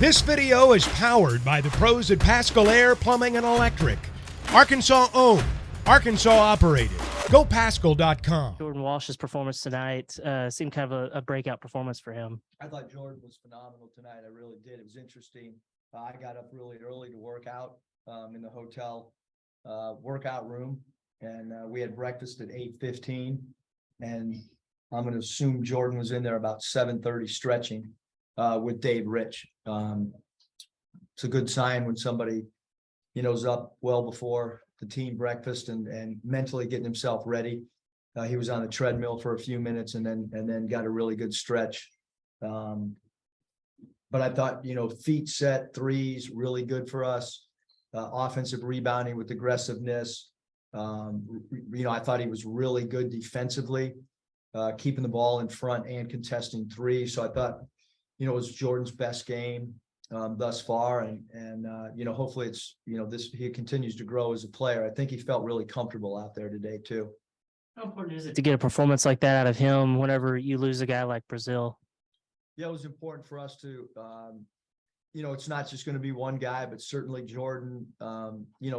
This video is powered by the pros at Pascal Air Plumbing and Electric. Arkansas owned, Arkansas operated. GoPascal.com. Jordan Walsh's performance tonight seemed kind of a breakout performance for him. I thought Jordan was phenomenal tonight. I really did. It was interesting. I got up really early to work out in the hotel workout room, and we had breakfast at 8:15. And I'm going to assume Jordan was in there about 7:30 stretching with Dave Rich. It's a good sign when somebody, is up well before the team breakfast and mentally getting himself ready. He was on the treadmill for a few minutes and then got a really good stretch. But I thought, feet set, threes, really good for us. Offensive rebounding with aggressiveness. I thought he was really good defensively, keeping the ball in front and contesting three. So I thought, it was Jordan's best game thus far. And hopefully it's, he continues to grow as a player. I think he felt really comfortable out there today too. How important is it to get a performance like that out of him whenever you lose a guy like Brazil? Yeah, it was important for us to, it's not just going to be one guy, but certainly Jordan,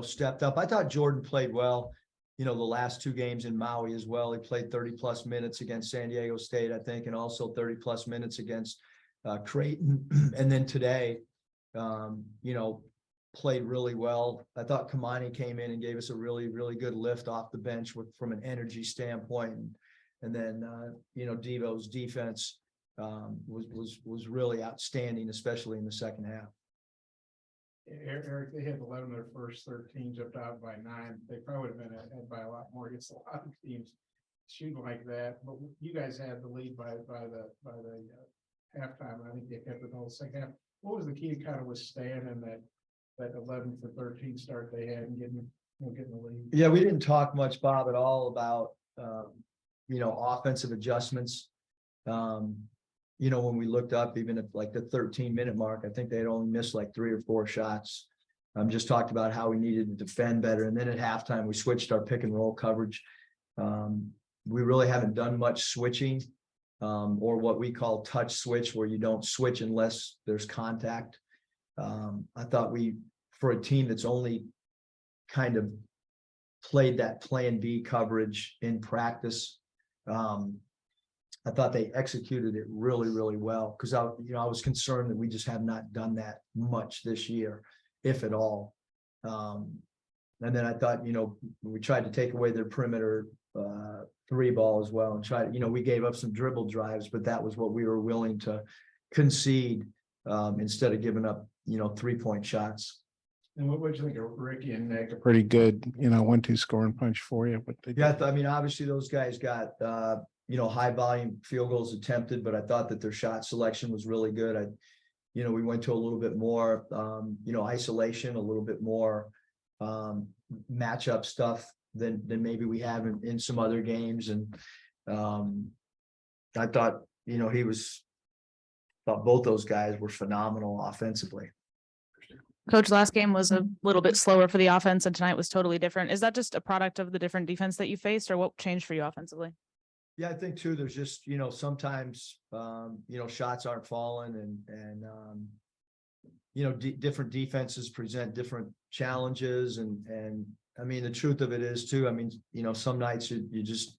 stepped up. I thought Jordan played well, the last two games in Maui as well. He played 30+ minutes against San Diego State, I think, and also 30+ minutes against Creighton. And then today, played really well. I thought Kamani came in and gave us a really, really good lift off the bench from an energy standpoint. And then, Devo's defense was really outstanding, especially in the second half. Eric, they had 11 of their first 13, jumped out by 9. They probably would have been ahead by a lot more against a lot of teams shooting like that. But you guys had the lead by the halftime, and I think they kept it the whole second half. What was the key to kind of withstanding that 11 for 13 start they had and getting the lead? Yeah, we didn't talk much, Bob, at all about offensive adjustments. When we looked up, even at like the 13-minute mark, I think they had only missed like 3 or 4 shots. Just talked about how we needed to defend better. And then at halftime, we switched our pick and roll coverage. We really haven't done much switching or what we call touch switch, where you don't switch unless there's contact. I thought for a team that's only kind of played that plan B coverage in practice, I thought they executed it really, really well, because I was concerned that we just have not done that much this year, if at all. And then I thought, we tried to take away their perimeter 3 ball as well, and we gave up some dribble drives, but that was what we were willing to concede instead of giving up, 3-point shots. And what would you think of Ricky and Nick? A pretty good, 1-2 scoring punch for you. Obviously those guys got high volume field goals attempted, but I thought that their shot selection was really good. We went to a little bit more, isolation, a little bit more matchup stuff than maybe we have in some other games. And I thought, thought both those guys were phenomenal offensively. Coach, last game was a little bit slower for the offense, and tonight was totally different. Is that just a product of the different defense that you faced, or what changed for you offensively? Yeah, I think too, there's just, sometimes, shots aren't falling and different defenses present different challenges. And I mean, the truth of it is too, some nights you just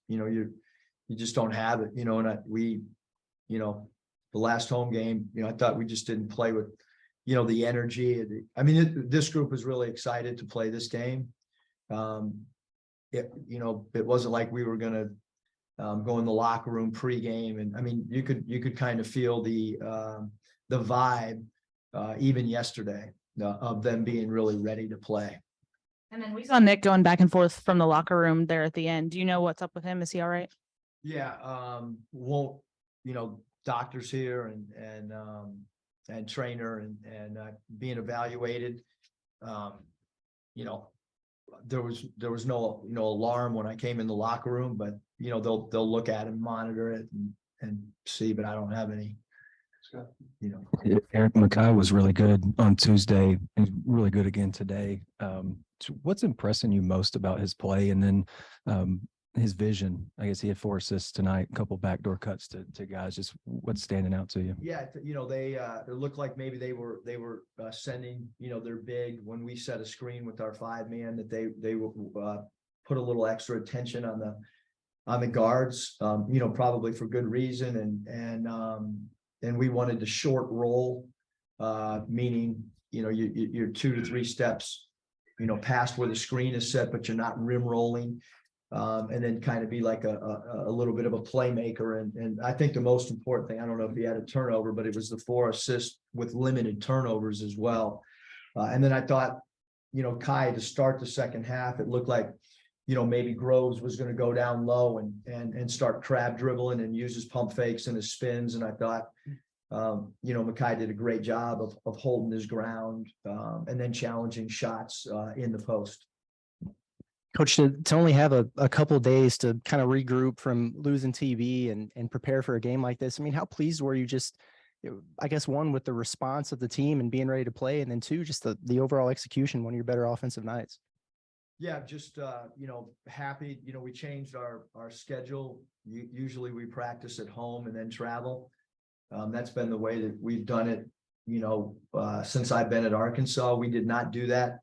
don't have it, and the last home game, I thought we just didn't play with, the energy. This group was really excited to play this game. It wasn't like we were going to go in the locker room pregame, and you could kind of feel the vibe even yesterday of them being really ready to play. And then we saw Nick going back and forth from the locker room there at the end. Do you know what's up with him? Is he all right? Yeah, doctors here and trainer and being evaluated. There was no alarm when I came in the locker room, but they'll look at and monitor it and see, but I don't have any. Eric Muselman was really good on Tuesday and really good again today. What's impressing you most about his play? And then his vision. I guess he had 4 assists tonight, a couple backdoor cuts to guys. Just what's standing out to you? Yeah, they it looked like maybe they were sending, their big, when we set a screen with our 5-man, that they will put a little extra attention on the guards, probably for good reason. And we wanted to short roll, meaning, you're 2 to 3 steps, past where the screen is set, but you're not rim rolling. And then kind of be like a little bit of a playmaker. And I think the most important thing, I don't know if he had a turnover, but it was the 4 assists with limited turnovers as well. And then I thought, Kai, to start the second half, it looked like, maybe Groves was going to go down low and start crab dribbling and use his pump fakes and his spins. And I thought, Mackay did a great job of holding his ground and then challenging shots in the post. Coach, to only have a couple days to kind of regroup from losing TB and prepare for a game like this. I mean, how pleased were you just, I guess, one, with the response of the team and being ready to play, and then 2, just the overall execution, one of your better offensive nights? Yeah, just, happy, we changed our schedule. Usually we practice at home and then travel. That's been the way that we've done it, since I've been at Arkansas. We did not do that.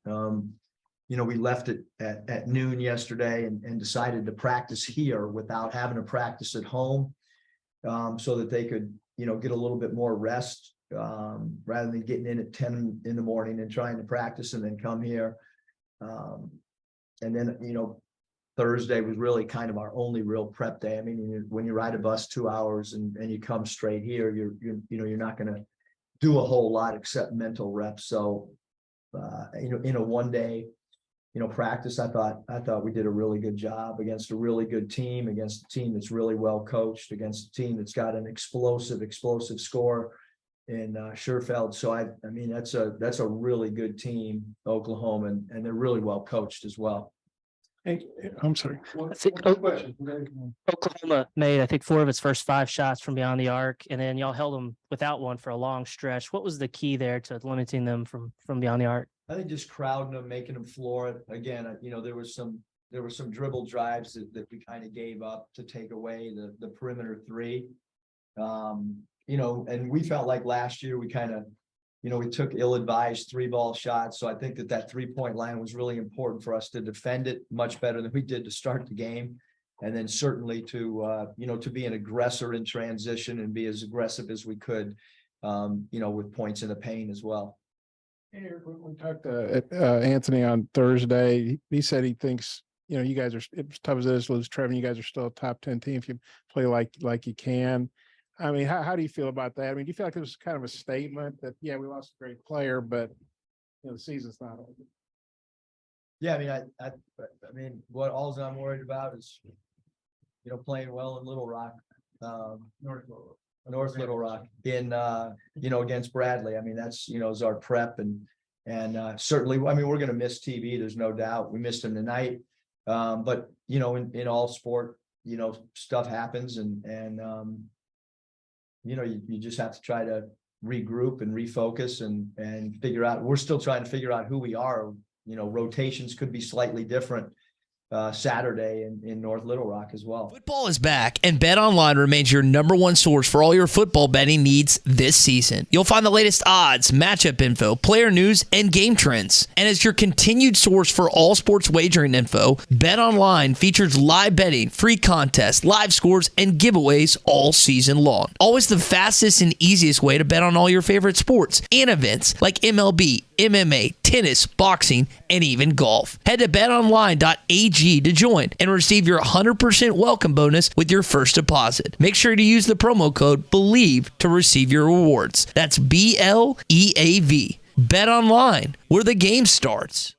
We left it at noon yesterday and decided to practice here without having to practice at home, so that they could, get a little bit more rest, rather than getting in at 10 in the morning and trying to practice and then come here. And then, Thursday was really kind of our only real prep day. I mean, when you ride a bus 2 hours and you come straight here, you're not going to do a whole lot except mental reps. So, in a 1-day, practice, I thought we did a really good job against a really good team, against a team that's really well coached, against a team that's got an explosive score in Scherfeld. So I mean, that's a really good team, Oklahoma, and they're really well coached as well. Hey, I'm sorry. I think Oklahoma made, I think, 4 of its first 5 shots from beyond the arc, and then y'all held them without one for a long stretch. What was the key there to limiting them from beyond the arc? I think just crowding them, making them floor it. Again, there were some dribble drives that we kind of gave up to take away the perimeter 3. And we felt like last year we kind of, we took ill-advised 3-ball shots. So I think that 3-point line was really important for us to defend it much better than we did to start the game. And then certainly to be an aggressor in transition and be as aggressive as we could, with points in the paint as well. Eric, when we talked to Anthony on Thursday, he said he thinks, you guys are, as tough as it is to lose Trevor, you guys are still a top 10 team if you play like you can. I mean, how do you feel about that? I mean, do you feel like it was kind of a statement that, yeah, we lost a great player, but the season's not over? Yeah, I mean, I mean, what all I'm worried about is, playing well in Little Rock, North Little Rock in, against Bradley. I mean, that's, is our prep and certainly, I mean, we're going to miss TB. There's no doubt. We missed him tonight. But, in all sport, stuff happens and you just have to try to regroup and refocus and figure out, we're still trying to figure out who we are. Rotations could be slightly different Saturday in North Little Rock as well. Football is back, and BetOnline remains your #1 source for all your football betting needs this season. You'll find the latest odds, matchup info, player news, and game trends. And as your continued source for all sports wagering info, BetOnline features live betting, free contests, live scores, and giveaways all season long. Always the fastest and easiest way to bet on all your favorite sports and events like MLB, MMA, tennis, boxing, and even golf. Head to betonline.ag to join and receive your 100% welcome bonus with your first deposit. Make sure to use the promo code BELIEVE to receive your rewards. That's BLEAV. Bet online, where the game starts.